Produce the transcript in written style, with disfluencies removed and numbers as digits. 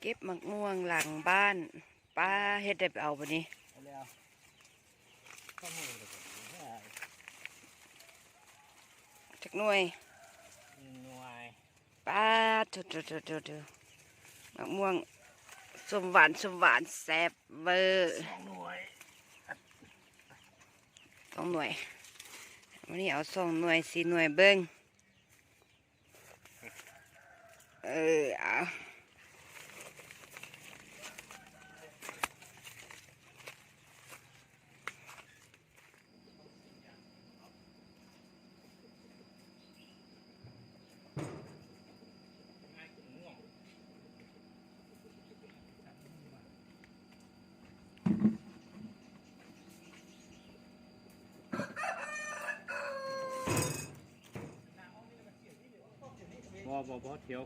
เก็บมะม่วงหลังบ้านป้าเฮ็ดได้ไปเอาบ่นี้จักหน่วยป้าเถอะมะม่วงสมหวานแซ่บเวอร์2 หน่วยวันนี้เอา2 หน่วย4 หน่วยเบิ้งเอาบ่เถียว